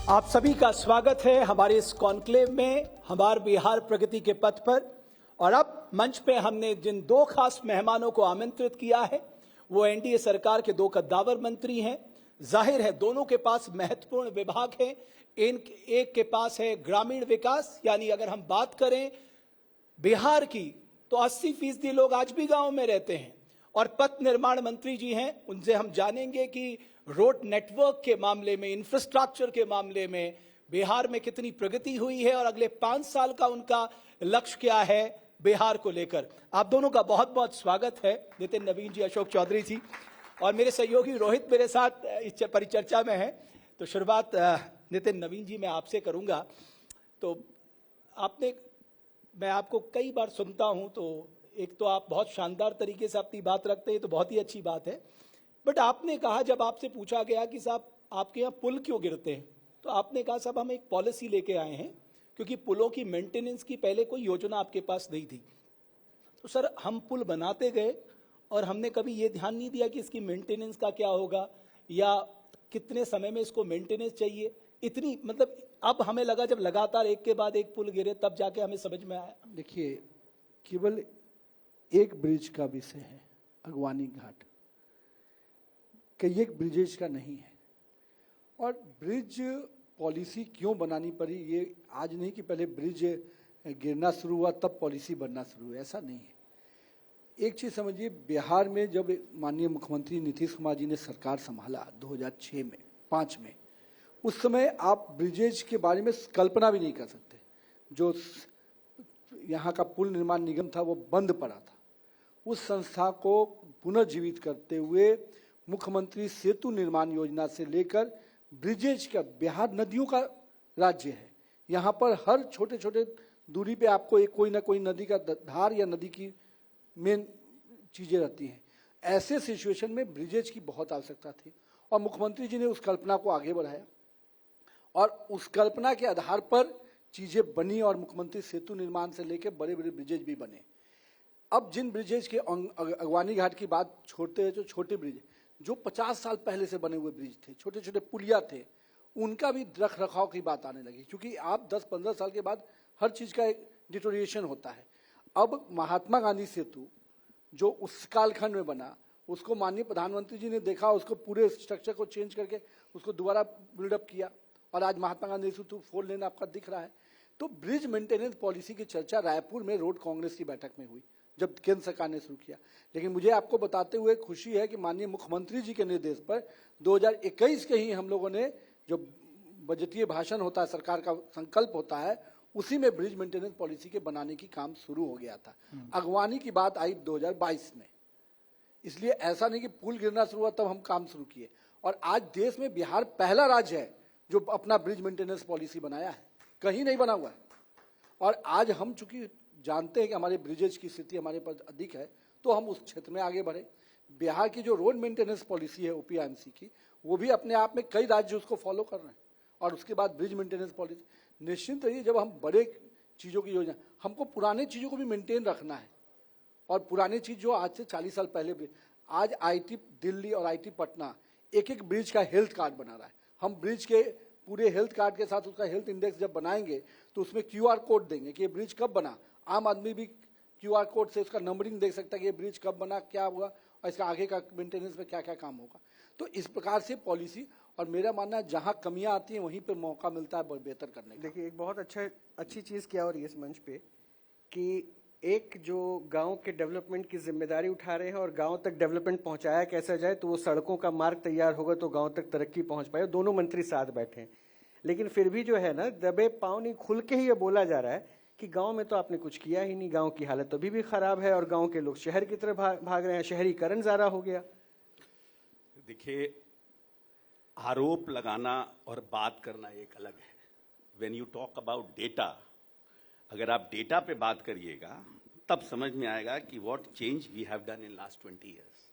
आप सभी का स्वागत है हमारे इस कॉन्क्लेव में, हमारे बिहार प्रगति के पथ पर। और अब मंच पे हमने जिन दो खास मेहमानों को आमंत्रित किया है वो एनडीए सरकार के दो कद्दावर मंत्री हैं। जाहिर है दोनों के पास महत्वपूर्ण विभाग है। एक के पास है ग्रामीण विकास, यानी अगर हम बात करें बिहार की तो 80% लोग आज भी गांव में रहते हैं। और पथ निर्माण मंत्री जी हैं, उनसे हम जानेंगे कि रोड नेटवर्क के मामले में, इंफ्रास्ट्रक्चर के मामले में बिहार में कितनी प्रगति हुई है और अगले 5 साल का उनका लक्ष्य क्या है बिहार को लेकर। आप दोनों का बहुत बहुत स्वागत है। नितिन नवीन जी, अशोक चौधरी जी और मेरे सहयोगी रोहित मेरे साथ इस परिचर्चा में है। तो शुरुआत नितिन नवीन जी मैं आपसे करूंगा। तो मैं आपको कई बार सुनता हूं, तो एक तो आप बहुत शानदार तरीके से अपनी बात रखते हैं, तो बहुत ही अच्छी बात है। बट आपने कहा, जब आपसे पूछा गया कि साहब आपके यहाँ पुल क्यों गिरते हैं, तो आपने कहा साहब हम एक पॉलिसी लेके आए हैं क्योंकि पुलों की मेंटेनेंस की पहले कोई योजना आपके पास नहीं थी। तो सर हम पुल बनाते गए और हमने कभी ये ध्यान नहीं दिया कि इसकी मेंटेनेंस का क्या होगा या कितने समय में इसको मेंटेनेंस चाहिए। इतनी मतलब अब हमें लगा जब लगातार एक के बाद एक पुल गिरे तब जाके हमें समझ में आया। देखिए, केवल एक ब्रिज का विषय है अगवानी घाट, कई एक ब्रिजेज का नहीं है। और ब्रिज पॉलिसी क्यों बनानी पड़ी, ये आज नहीं कि पहले ब्रिज गिरना शुरू हुआ तब पॉलिसी बनना शुरू हुआ, ऐसा नहीं है। एक चीज समझिए, बिहार में जब माननीय मुख्यमंत्री नीतीश कुमार जी ने सरकार संभाला 2006 में 5 में, उस समय आप ब्रिजेज के बारे में कल्पना भी नहीं कर सकते। जो यहाँ का पुल निर्माण निगम था वो बंद पड़ा था। उस संस्था को पुनर्जीवित करते हुए मुख्यमंत्री सेतु निर्माण योजना से लेकर ब्रिजेज का, बिहार नदियों का राज्य है। यहाँ पर हर छोटे छोटे दूरी पे आपको एक कोई ना कोई नदी का धार या नदी की मेन चीजें रहती हैं। ऐसे सिचुएशन में ब्रिजेज की बहुत आवश्यकता थी और मुख्यमंत्री जी ने उस कल्पना को आगे बढ़ाया और उस कल्पना के आधार पर चीजें बनी और मुख्यमंत्री सेतु निर्माण से लेकर बड़े बड़े ब्रिजेज भी बने। अब जिन ब्रिजेज के अगवानी घाट की बात छोड़ते हैं, जो छोटे ब्रिज जो 50 साल पहले से बने हुए ब्रिज थे, छोटे छोटे पुलिया थे, उनका भी रख रखाव की बात आने लगी, क्योंकि आप 10-15 साल के बाद हर चीज का एक डिटोरिएशन होता है। अब महात्मा गांधी सेतु जो उस कालखंड में बना, उसको माननीय प्रधानमंत्री जी ने देखा, उसको पूरे स्ट्रक्चर को चेंज करके उसको दोबारा बिल्डअप किया और आज महात्मा गांधी सेतु 4 लेन आपका दिख रहा है। तो ब्रिज मेंटेनेंस पॉलिसी की चर्चा रायपुर में रोड कांग्रेस की बैठक में हुई जब केंद्र सरकार ने शुरू किया। लेकिन मुझे आपको बताते हुए खुशी है कि माननीय मुख्यमंत्री जी के निर्देश पर 2021 के ही हम लोगों ने, जो बजटीय भाषण होता है, सरकार का संकल्प होता है, उसी में ब्रिज मेंटेनेंस पॉलिसी के बनाने की काम शुरू हो गया था। अगवानी की बात आई 2022 में, इसलिए ऐसा नहीं कि पुल गिरना शुरू हुआ तब हम काम शुरू किए। और आज देश में बिहार पहला राज्य है जो अपना ब्रिज मेंटेनेंस पॉलिसी बनाया है, कहीं नहीं बना हुआ है। और आज हम चूंकि जानते हैं कि हमारे ब्रिजेज की स्थिति हमारे पास अधिक है, तो हम उस क्षेत्र में आगे बढ़े। बिहार की जो रोड मेंटेनेंस पॉलिसी है ओपीआईएमसी की, वो भी अपने आप में कई राज्य उसको फॉलो कर रहे हैं। और उसके बाद ब्रिज मेंटेनेंस पॉलिसी, निश्चित रहिए जब हम बड़े चीजों की योजना, हमको पुराने चीजों को भी मेंटेन रखना है। और पुरानी चीज जो आज से 40 साल पहले, आज आईटी दिल्ली और आईटी पटना एक एक ब्रिज का हेल्थ कार्ड बना रहा है। हम ब्रिज के पूरे हेल्थ कार्ड के साथ उसका हेल्थ इंडेक्स जब बनाएंगे तो उसमें क्यूआर कोड देंगे कि ये ब्रिज कब बना। आम आदमी भी क्यूआर कोड से उसका नंबरिंग देख सकता है कि ये ब्रिज कब बना, क्या हुआ और इसका आगे का मेंटेनेंस में क्या क्या काम होगा। तो इस प्रकार से पॉलिसी, और मेरा मानना है जहां कमियां आती हैं वहीं पे मौका मिलता है बेहतर करने का। देखिए, एक बहुत अच्छी चीज क्या हो रही है इस मंच पे कि एक जो गांव के डेवलपमेंट की जिम्मेदारी उठा रहे हैं और गांव तक डेवलपमेंट पहुंचाया कैसे जाए, तो वो सड़कों का मार्ग तैयार होगा तो गांव तक तरक्की पहुंच पाए। दोनों मंत्री साथ बैठे हैं, लेकिन फिर भी जो है ना, दबे पांव नहीं, खुल के ही ये बोला जा रहा है कि गांव में तो आपने कुछ किया ही नहीं, गांव की हालत अभी भी खराब है और गांव के लोग शहर की तरफ भाग रहे हैं, शहरीकरण ज्यादा हो गया। देखिए, आरोप लगाना और बात करना एक अलग है। When you talk about data, अगर आप डेटा पे बात करिएगा तब समझ में आएगा कि what change we have done in last 20 years.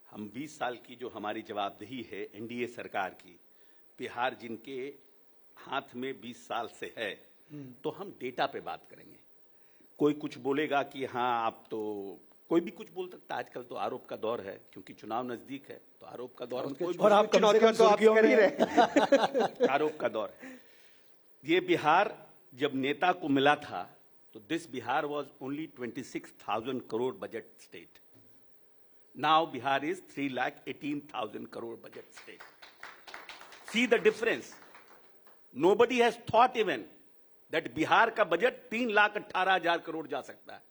हम 20 साल की जो हमारी जवाबदेही है एनडीए सरकार की, बिहार जिनके हाथ में 20 साल से है, तो हम डेटा पे बात करेंगे। कोई कुछ बोलेगा कि हाँ आप तो कोई भी कुछ बोल सकता है। आजकल तो आरोप का दौर है, क्योंकि चुनाव नजदीक है, तो आरोप का दौर में कोई और आप कम से कम सुर्खियों में हैं। आरोप का दौर है। ये बिहार जब नेता को मिला था तो this Bihar was only 26,000 crore budget state. Now Bihar is 3,18,000 crore budget state. See the difference. Nobody has thought even that Bihar का बजट 3,18,000 करोड़ जा सकता है।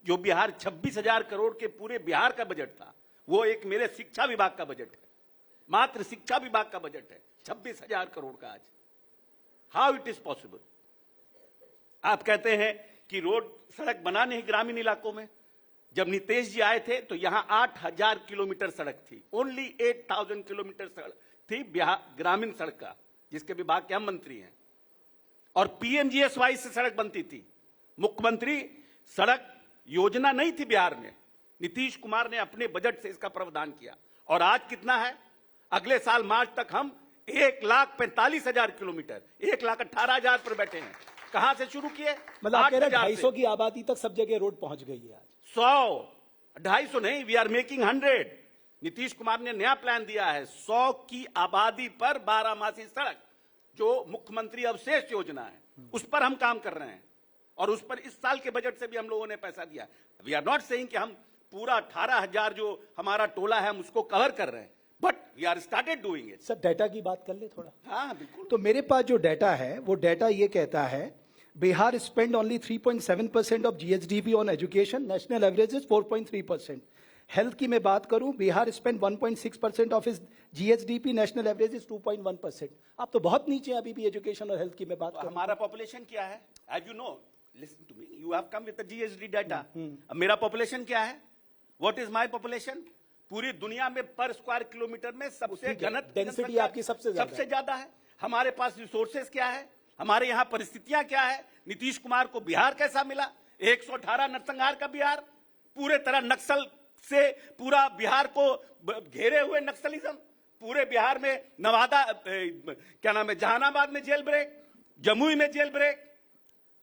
जो बिहार 26,000 करोड़ के पूरे बिहार का बजट था, वो एक मेरे शिक्षा विभाग का बजट है, मात्र शिक्षा विभाग का बजट है 26,000 करोड़ का आज। How it is possible? आप कहते हैं कि रोड सड़क बनाने ही ग्रामीण इलाकों में। जब नीतीश जी आए थे तो यहां 8,000 किलोमीटर सड़क थी, ओनली 8,000 किलोमीटर सड़क थी बिहार ग्रामीण सड़क का, जिसके विभाग के हम मंत्री हैं। और पीएमजीएसवाई से सड़क बनती थी। मुख्यमंत्री सड़क योजना नहीं थी बिहार में, नीतीश कुमार ने अपने बजट से इसका प्रावधान किया। और आज कितना है? अगले साल मार्च तक हम 1,45,000 किलोमीटर, 1,18,000 पर बैठे हैं। कहां से शुरू किए? मतलब आप कह रहे हैं 8,000 250 की आबादी तक सब जगह रोड पहुंच गई है आज। 100, 250 नहीं, we are making 100। Nitish Kumar ने नया प्लान दिया है, 100 की आबादी पर 12मासी सड़क, जो मुख्यमंत्री अवशेष योजना है, उस पर हम काम कर रहे हैं। और उस पर इस साल के बजट से भी हम लोगों ने पैसा दिया। वी आर नॉट सेइंग कि हम पूरा 18,000 जो हमारा टोला है हम उसको कवर कर रहे हैं, but we are started doing it. Sir data की बात कर ले थोड़ा। हाँ बिल्कुल। तो मेरे पास जो डाटा है वो डाटा ये कहता है Bihar spend only 3.7% of GSDP on education, national average is 4.3%। Health की मैं बात करूं, Bihar spend 1.6% of is GSDP, national average is 2.1%। आप तो बहुत नीचे हैं अभी भी एजुकेशन और हेल्थ की मैं बात तो करूं। हमारा पॉपुलेशन क्या है? As you know, listen to me, you have come with the GSD data. अब मेरा पॉपुलेशन क्या है? What is my population? पूरी दुनिया में पर स्क्वायर किलोमीटर में सबसे घनत्व डेंसिटी आपकी सबसे ज्यादा है। हमारे पास रिसोर्सेज क्या है? हमारे यहाँ परिस्थितियां क्या है? नीतीश कुमार को बिहार कैसा मिला? 118 नरसंहार का बिहार, पूरे तरह नक्सल से पूरा बिहार को घेरे हुए नक्सलिज्म। पूरे बिहार में नवादा, क्या नाम है, जहानाबाद में जेल ब्रेक, जमुई में जेल ब्रेक,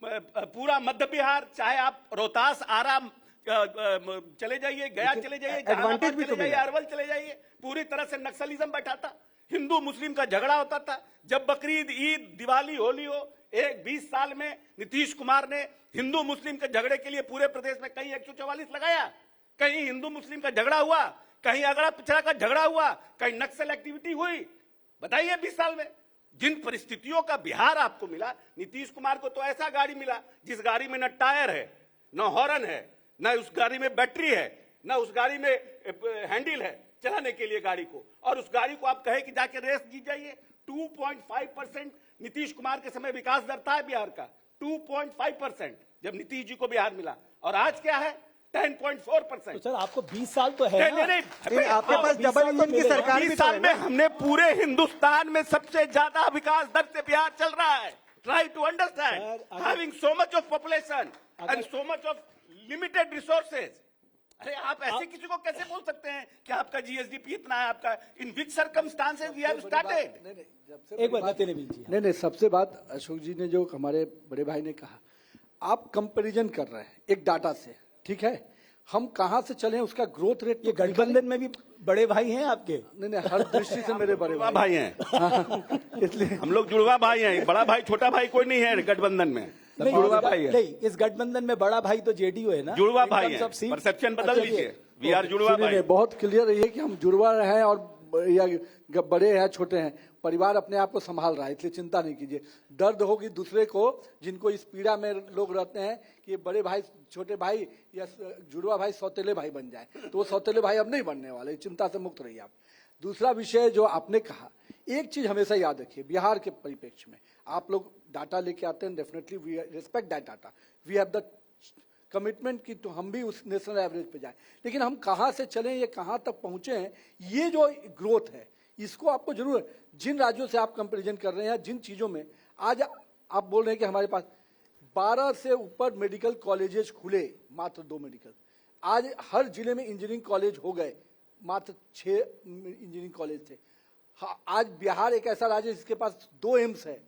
पूरा मध्य बिहार, चाहे आप रोहतास, आरा चले जाइए, गया चले जाइए, जहानाबाद चले जाइए, अरवल चले जाइए, पूरी तरह से नक्सलिज्म बैठा था। हिंदू मुस्लिम का झगड़ा होता था। जब बकरीद, ईद, दिवाली, होली हो, 20 साल में नीतीश कुमार ने हिंदू मुस्लिम के झगड़े के लिए पूरे प्रदेश में कहीं 144 लगाया। कहीं हिंदू मुस्लिम का झगड़ा हुआ, कहीं अगड़ा पिछड़ा का झगड़ा हुआ, कहीं नक्सल एक्टिविटी हुई? बताइए 20 साल में। जिन परिस्थितियों का बिहार आपको मिला, नीतीश कुमार को तो ऐसा गाड़ी मिला जिस गाड़ी में न टायर है, न हॉर्न है, न उस गाड़ी में बैटरी है, न उस गाड़ी में हैंडल है चलाने के लिए गाड़ी को। और उस गाड़ी को आप कहे कि जाके रेस जीत जाइए। 2.5% नीतीश कुमार के समय विकास दर था बिहार का, 2.5% जब नीतीश जी को बिहार मिला। और आज क्या है? 10.4%। तो सर आपको 20 साल तो है ना? नहीं, आपके पास डबल इंजन की सरकार भी 20 तो है साल में हमने पूरे हिंदुस्तान में सबसे ज्यादा विकास दर से बिहार चल रहा है। Try to understand, having so much of population and so much of limited resources. अरे आप ऐसे किसी को कैसे बोल सकते हैं कि आपका जीएसडीपी इतना है? आपका इन विच सर्कमस्टांसेस वी हैव स्टार्टेड? एक बार तेरे भी जी। नहीं, सबसे बात अशोक जी ने जो हमारे बड़े भाई ने कहा, आप कंपैरिजन कर रहे हैं एक डाटा से, ठीक है? हम कहां से चले हैं उसका ग्रोथ रेट। ये गठबंधन में भी बड़े भाई हैं आपके? नहीं, हर दृष्टि से मेरे बड़े भाई हैं। इसलिए हम लोग जुड़वा भाई हैं। बड़ा भाई छोटा भाई कोई नहीं है गठबंधन में, सब जुड़वा भाई है। नहीं, इस गठबंधन में बड़ा भाई तो जेडीयू है ना? जुड़वा भाई है। परसेप्शन बदल लीजिए, वी आर जुड़वा भाई। बहुत क्लियर है कि हम जुड़वा हैं और या बड़े हैं छोटे हैं, परिवार अपने आप को संभाल रहा है, इसलिए चिंता नहीं कीजिए। दर्द होगी दूसरे को, जिनको इस पीड़ा में लोग रहते हैं कि बड़े भाई, छोटे भाई या जुड़वा भाई सौतेले भाई बन जाए, तो वो सौतेले भाई अब नहीं बनने वाले। चिंता से मुक्त रहिए आप। दूसरा विषय जो आपने कहा, एक चीज हमेशा याद रखिए, बिहार के परिप्रेक्ष्य में आप लोग डाटा लेके आते हैं, definitely we respect that data, we have the commitment की तो हम भी उस नेशनल एवरेज पे जाएं। लेकिन हम कहां से चलें, ये कहां तक पहुंचे हैं, ये जो ग्रोथ है, इसको आपको जरूर, जिन राज्यों से आप कंपैरिजन कर रहे हैं, जिन चीजों में आज आप बोल रहे हैं कि हमारे पास 12 से ऊपर मेडिकल कॉलेजेस खुले, मात्र 2 मेडिकल। आज हर जिले में इंजीनियरिंग कॉलेज हो गए, मात्र 6 इंजीनियरिंग कॉलेज थे। आज बिहार एक ऐसा राज्य है जिसके पास 2 एम्स है,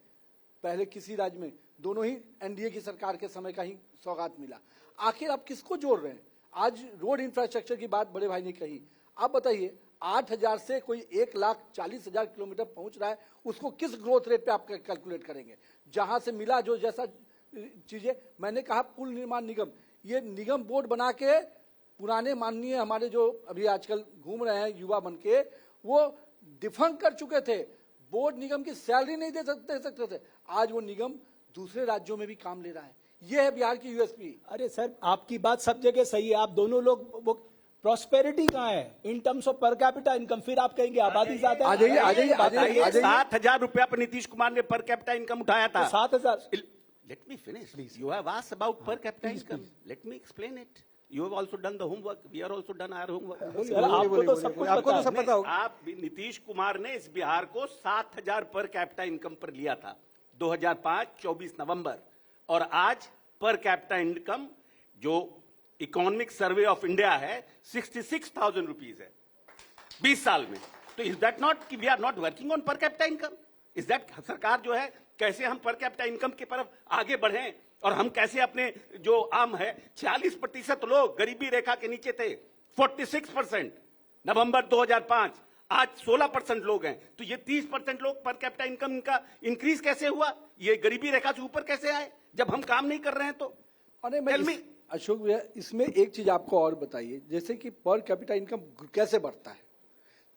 पहले किसी राज्य में, दोनों ही एनडीए की सरकार के समय का ही सौगात मिला। आखिर आप किसको जोड़ रहे हैं? आज रोड इंफ्रास्ट्रक्चर की बात बड़े भाई ने कही, आप बताइए 8,000 से कोई 1,40,000 किलोमीटर पहुंच रहा है, उसको किस ग्रोथ रेट पे आप कैलकुलेट करेंगे? जहां से मिला जो जैसा चीजें, मैंने कहा पुल निर्माण निगम, ये निगम बोर्ड बना के पुराने माननीय हमारे जो अभी आजकल घूम रहे हैं युवा बन के, वो डिफंक कर चुके थे, बोर्ड निगम की सैलरी नहीं दे सकते थे। आज वो निगम दूसरे राज्यों में भी काम ले रहा है। ये है बिहार की यूएसपी। अरे सर, आपकी बात सब जगह सही है, आप दोनों लोग, वो प्रॉस्पेरिटी कहाँ है in terms of per capita income? फिर आप कहेंगे आबादी ज्यादा है। आ जाइए 7,000 रुपया पर नीतीश कुमार ने पर कैपिटा इनकम उठाया था। 7,000। Let me finish. Please. You have asked about per capita income. Let me explain it. You have also done the homework. We are also done our homework. Sir, आपको तो सब कुछ आपको तो पता सब है। पता होगा। आप नीतीश कुमार ने इस बिहार को 7,000 पर कैपिटा इनकम पर लिया था 2005 24 नवंबर, और आज पर कैपिटा इनकम जो इकोनॉमिक सर्वे ऑफ इंडिया है 66,000 रुपीज है 20 साल में। तो इज दैट नॉट कि we are not working on per capita income? Is that सरकार जो है कैसे हम पर कैपिटा इनकम की तरफ आगे बढ़ें, और हम कैसे अपने जो आम है 46% लोग गरीबी रेखा के नीचे थे, 46% नवंबर 2005, आज 16% लोग हैं। तो ये 30% लोग पर कैपिटा इनकम का इंक्रीज कैसे हुआ? ये गरीबी रेखा से ऊपर कैसे आए जब हम काम नहीं कर रहे हैं? तो अरे मैं अशोक भैया, इसमें एक चीज आपको और बताइए, जैसे कि पर कैपिटा इनकम कैसे बढ़ता है?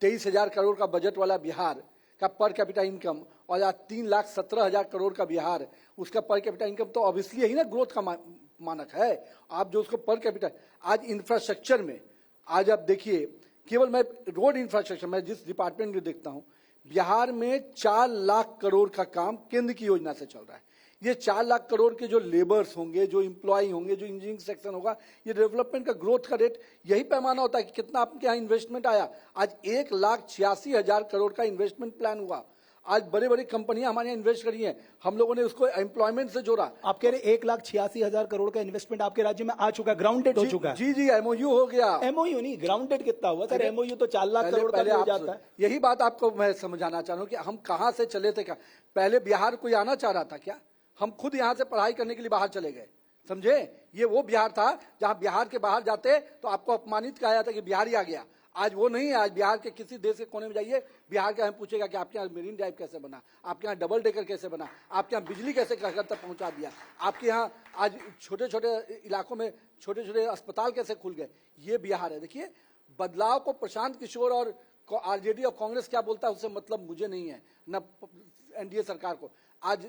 23,000 करोड़ का बजट वाला बिहार का पर कैपिटा इनकम और आज 3,17,000 करोड़ का बिहार, उसका पर कैपिटा इनकम तो ऑब्वियसली यही ना ग्रोथ का मानक है। आप जो उसको पर कैपिटा, आज इंफ्रास्ट्रक्चर में, आज आप देखिए, केवल मैं रोड इंफ्रास्ट्रक्चर, मैं जिस डिपार्टमेंट में देखता हूं, बिहार में 4 लाख करोड़ का काम केंद्र की योजना से चल रहा है। ये 4 लाख करोड़ के जो लेबर्स होंगे, जो इंप्लॉय होंगे, जो इंजीनियरिंग सेक्शन होगा, ये डेवलपमेंट का ग्रोथ का रेट यही पैमाना होता है कि कितना आपके यहाँ इन्वेस्टमेंट आया। आज 1,86,000 करोड़ का इन्वेस्टमेंट प्लान हुआ। आज बड़ी बड़ी कंपनियां हमारे यहाँ इन्वेस्ट करी हैं, हम लोगों ने उसको एम्प्लॉयमेंट से जोड़ा। आप कह रहे 1,86,000 करोड़ का इन्वेस्टमेंट आपके राज्य में आ चुका है, ग्राउंडेड हो चुका है? जी, एमओयू हो गया। एमओयू नहीं, ग्राउंडेड कितना हुआ सर? एमओयू तो 4 लाख करोड़ का हो जाता है। यही बात आपको मैं समझाना चाह रहा हूँ कि हम कहाँ से चले थे। क्या पहले बिहार कोई आना चाह रहा था क्या? हम खुद यहाँ से पढ़ाई करने के लिए बाहर चले गए, समझे? ये वो बिहार था जहाँ बिहार के बाहर जाते तो आपको अपमानित कहा जाता कि बिहार ही आ गया। आज वो नहीं है। आज बिहार के किसी देश के कोने में जाइए, बिहार का हम पूछेगा कि आपके यहाँ मेरीन ड्राइव कैसे बना, आपके यहाँ डबल डेकर कैसे बना, आपके यहाँ बिजली कैसे घर तक पहुंचा दिया, आपके यहाँ आज छोटे छोटे इलाकों में छोटे छोटे अस्पताल कैसे खुल गए। ये बिहार है। देखिए, बदलाव को प्रशांत किशोर और आरजेडी और कांग्रेस क्या बोलता है उससे मतलब मुझे नहीं है, न एनडीए सरकार को। आज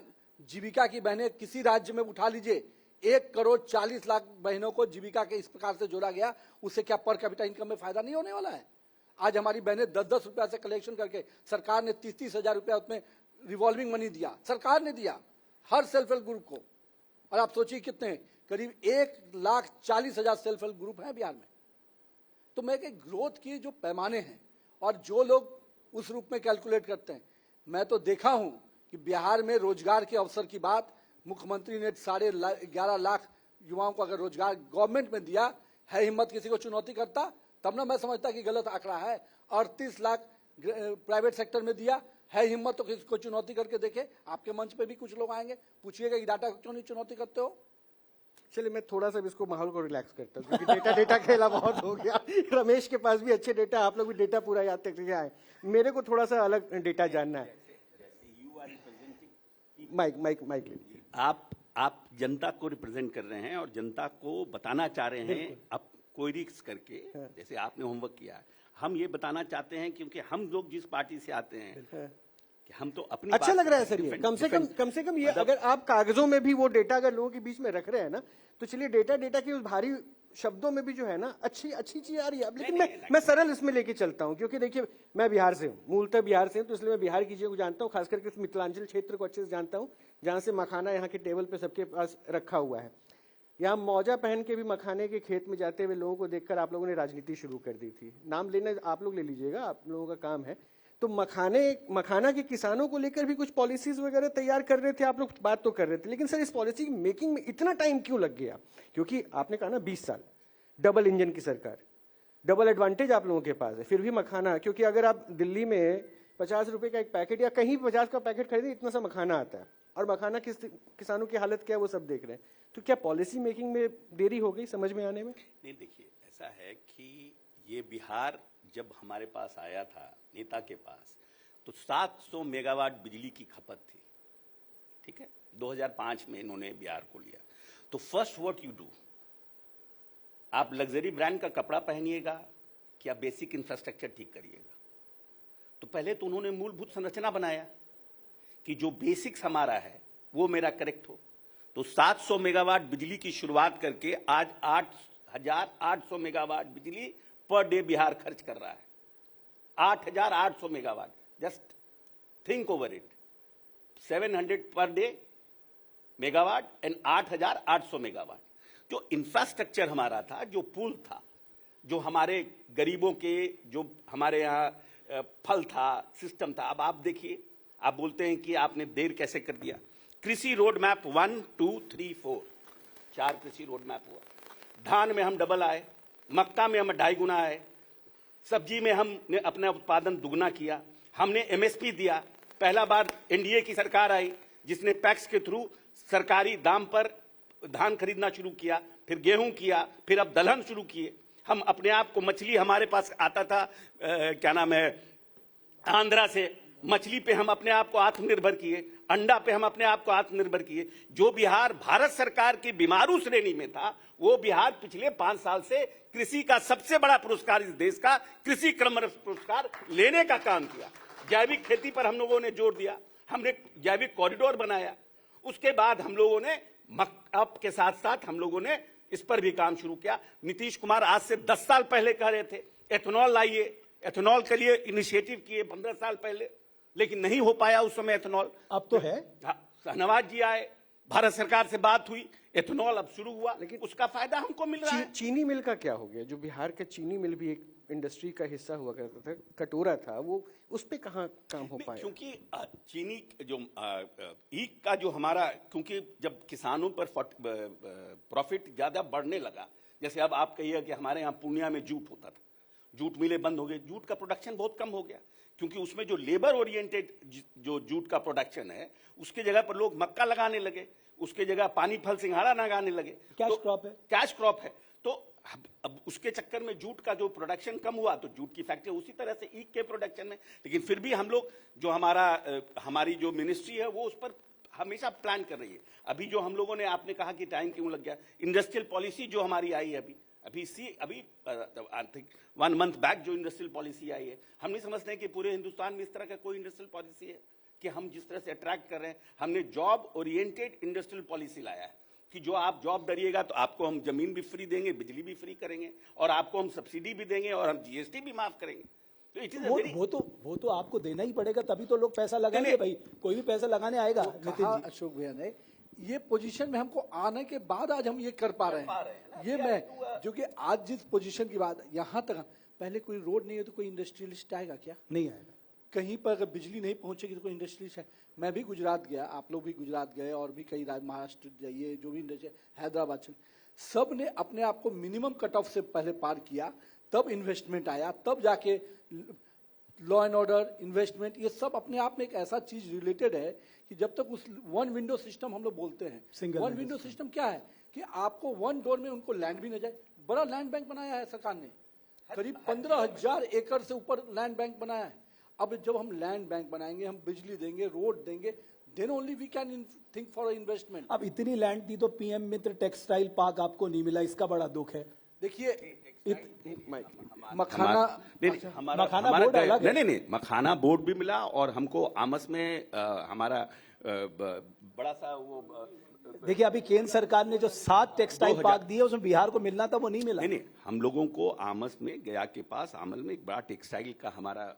जीविका की बहनें किसी राज्य में उठा लीजिए, 1,40,00,000 बहनों को जीविका के इस प्रकार से जोड़ा गया, उससे क्या पर कैपिटा इनकम में फायदा नहीं होने वाला है? आज हमारी बहनें 10-10 रुपया से कलेक्शन करके, सरकार ने 30-30,000 रुपया उसमें रिवॉल्विंग मनी दिया, सरकार ने दिया हर सेल्फ हेल्प ग्रुप को। और आप सोचिए कितने, करीब 1,40,000 सेल्फ हेल्प ग्रुप हैं बिहार में। तो मैं कि ग्रोथ की जो पैमाने हैं और जो लोग उस रूप में कैलकुलेट करते हैं, मैं तो देखा हूं कि बिहार में रोजगार के अवसर की बात, मुख्यमंत्री ने 11.5 लाख युवाओं को अगर रोजगार गवर्नमेंट में दिया है, हिम्मत किसी को चुनौती करता? तब ना मैं समझता कि गलत आंकड़ा है। 38 लाख प्राइवेट सेक्टर में दिया है, हिम्मत तो किसी को चुनौती करके देखे। आपके मंच पे भी कुछ लोग आएंगे, पूछिएगा कि डाटा क्यों नहीं चुनौती करते हो? चलिए, मैं थोड़ा सा इसको माहौल को रिलैक्स करता हूँ, क्योंकि डेटा खेला बहुत हो गया। रमेश के पास भी अच्छे डेटा, आप लोग भी डेटा पूरा याद करके आए। मेरे को थोड़ा सा अलग डेटा जानना है। माइक आप जनता को रिप्रेजेंट कर रहे हैं और जनता को बताना चाह रहे हैं अब कोई रिस्क करके, जैसे आपने होमवर्क किया है। हम ये बताना चाहते हैं क्योंकि हम लोग जिस पार्टी से आते हैं कि हम तो अपनी अच्छा लग रहा है सर, ये कम से कम ये अगर आप कागजों में भी वो डेटा अगर लोगों के बीच में रख रहे हैं ना, तो चलिए डेटा के उस भारी शब्दों में भी जो है ना अच्छी चीज आ रही है। लेकिन मैं सरल इसमें लेके चलता हूं, क्योंकि देखिए मैं बिहार से हूँ, मूलतः बिहार से हूँ, तो इसलिए मैं बिहार की चीजों को जानता हूँ, खास करके उस मिथिलांचल क्षेत्र को अच्छे से जानता हूँ, जहां से मखाना यहाँ के टेबल पे सबके पास रखा हुआ है। यहाँ मौजा पहन के भी मखाने के खेत में जाते हुए लोगों को देखकर आप लोगों ने राजनीति शुरू कर दी थी। नाम लेना आप लोग ले लीजिएगा, आप लोगों का काम है। तो मखाना के किसानों को लेकर भी कुछ पॉलिसीज वगैरह तैयार कर रहे थे, आप लोग बात तो कर रहे थे, लेकिन सर इस पॉलिसी मेकिंग में इतना टाइम क्यों लग गया? क्योंकि आपने कहा ना 20 साल, डबल इंजन की सरकार, डबल एडवांटेज आप लोगों के पास है, फिर भी मखाना। क्योंकि अगर आप दिल्ली में 50 रुपए का एक पैकेट या कहीं 50 का पैकेट खरीदे, इतना सा मखाना आता है, और मखाना किसानों की हालत क्या है वो सब देख रहे हैं। तो क्या पॉलिसी मेकिंग में देरी हो गई समझ में आने में? नहीं, देखिए ऐसा है कि ये बिहार जब हमारे पास आया था नेता के पास, तो 700 मेगावाट बिजली की खपत थी, ठीक है। 2005 में इन्होंने बिहार को लिया। तो फर्स्ट व्हाट यू डू, आप लग्जरी ब्रांड का कपड़ा पहनिएगा क्या बेसिक इंफ्रास्ट्रक्चर ठीक करिएगा? तो पहले तो उन्होंने मूलभूत संरचना बनाया कि जो बेसिक्स हमारा है वो मेरा करेक्ट हो। तो 700 मेगावाट बिजली की शुरुआत करके आज 8,800 मेगावाट बिजली पर डे बिहार खर्च कर रहा है। 8,800 megawatt, just think over it, 700 per day megawatt and 8,800 megawatt. जो इंफ्रास्ट्रक्चर हमारा था, जो पुल था, जो हमारे गरीबों के, जो हमारे यहाँ फल था, सिस्टम था। अब आप देखिए, आप बोलते हैं कि आपने देर कैसे कर दिया। कृषि रोड मैप 1, 2, 3, 4, 4 कृषि रोड मैप हुआ। धान में हम डबल आए, मक्का में हम 2.5 गुना आए, सब्जी में हमने अपना उत्पादन दुगना किया, हमने एमएसपी दिया। पहला बार एनडीए की सरकार आई जिसने पैक्स के थ्रू सरकारी दाम पर धान खरीदना शुरू किया, फिर गेहूं किया, फिर अब दलहन शुरू किए। हम अपने आप को, मछली हमारे पास आता था क्या नाम है, आंध्रा से, मछली पे हम अपने आप को आत्मनिर्भर किए, अंडा पे हम अपने आप को आत्मनिर्भर किए। जो बिहार भारत सरकार की बीमारू श्रेणी में था, वो बिहार पिछले 5 साल से कृषि का सबसे बड़ा पुरस्कार, इस देश का कृषि क्रम पुरस्कार लेने का काम किया। जैविक खेती पर हम लोगों ने जोर दिया, हमने जैविक कॉरिडोर बनाया। उसके बाद हम लोगों ने मक्का के साथ साथ हम लोगों ने इस पर भी काम शुरू किया। नीतीश कुमार आज से 10 साल पहले कह रहे थे एथेनॉल लाइए, एथेनॉल के लिए इनिशिएटिव किए 15 साल पहले, लेकिन नहीं हो पाया उस समय एथेनॉल। अब तो है। शाहनवाज जी आए, भारत सरकार से बात हुई, एथेनॉल अब शुरू हुआ, लेकिन उसका फायदा हमको मिल रहा है। चीनी मिल का क्या हो गया? जो बिहार का चीनी मिल भी एक इंडस्ट्री का हिस्सा हुआ करता था, कटोरा था, वो उस पे कहाँ काम हो पाया? क्योंकि चीनी जो ईख का जो हमारा, क्योंकि जब किसानों पर प्रॉफिट ज्यादा बढ़ने लगा, जैसे अब आप कहिए कि हमारे यहाँ पूर्णिया में जूट होता था, जूट मिलें बंद हो गए, जूट का प्रोडक्शन बहुत कम हो गया, क्योंकि उसमें जो लेबर ओरिएंटेड जो जूट का प्रोडक्शन है, उसके जगह पर लोग मक्का लगाने लगे, उसके जगह पानी फल सिंघाड़ा लगाने लगे। कैश क्रॉप है, कैश क्रॉप है। तो अब उसके चक्कर में जूट का जो प्रोडक्शन कम हुआ, तो जूट की फैक्ट्री उसी तरह से ईख के प्रोडक्शन में। लेकिन फिर भी हम लोग जो हमारी जो मिनिस्ट्री है वो उस पर हमेशा प्लान कर रही है। अभी जो हम लोगों ने, आपने कहा कि टाइम क्यों लग गया, इंडस्ट्रियल पॉलिसी जो हमारी आई है अभी 1 मंथ बैक जो इंडस्ट्रियल पॉलिसी आई है, हम नहीं समझते हैं कि पूरे हिंदुस्तान में इस तरह का कोई इंडस्ट्रियल पॉलिसी है कि हम जिस तरह से अट्रैक्ट कर रहे हैं। हमने जॉब ओरिएंटेड इंडस्ट्रियल पॉलिसी लाया है कि जो आप जॉब करिएगा तो आपको हम जमीन भी फ्री देंगे, बिजली भी फ्री करेंगे, और आपको हम सब्सिडी भी देंगे, और हम जीएसटी भी माफ करेंगे। तो इट इज वो तो आपको देना ही पड़ेगा, तभी तो लोग पैसा लगाएंगे भाई। कोई भी पैसा लगाने आएगा। कहा अशोक भैया ने, ये पोजीशन में हमको आने के बाद आज हम ये कर पा रहे हैं। ये मैं जो कि आज जिस पोजीशन की बात, यहाँ तक पहले कोई रोड नहीं है तो कोई इंडस्ट्रियलिस्ट आएगा क्या? नहीं आएगा। कहीं पर अगर बिजली नहीं पहुंचेगी तो कोई इंडस्ट्रियलिस्ट है? मैं भी गुजरात गया, आप लोग भी गुजरात गए, और भी कई महाराष्ट्र जाइए, जो भी इंडस्ट्री, हैदराबाद, सब ने अपने आप को मिनिमम कट ऑफ से पहले पार किया, तब इन्वेस्टमेंट आया, तब जाके लॉ एंड ऑर्डर, इन्वेस्टमेंट, ये सब अपने आप में एक ऐसा चीज रिलेटेड है कि जब तक उस वन विंडो सिस्टम हम लोग बोलते हैं, वन विंडो सिस्टम क्या है कि आपको वन डोर में उनको लैंड भी न जाए। बड़ा लैंड बैंक बनाया है सरकार ने, करीब 15,000 एकड़ से ऊपर लैंड बैंक बनाया है। अब जब हम लैंड बैंक बनाएंगे, हम बिजली देंगे, रोड देंगे, then only we can think for investment. अब इतनी लैंड दी तो पीएम मित्र टेक्सटाइल पार्क आपको नहीं मिला, इसका बड़ा दुख है। देखिए मखाना बोर्ड नहीं, मखाना बोर्ड भी मिला, और हमको आमस में हमारा बड़ा सा वो देखिए, अभी केंद्र सरकार ने जो 7 टेक्सटाइल पार्क दिए, उसमें बिहार को मिलना था, वो नहीं मिला। नहीं, हम लोगों को आमस में, गया के पास आमल में एक बड़ा टेक्सटाइल का हमारा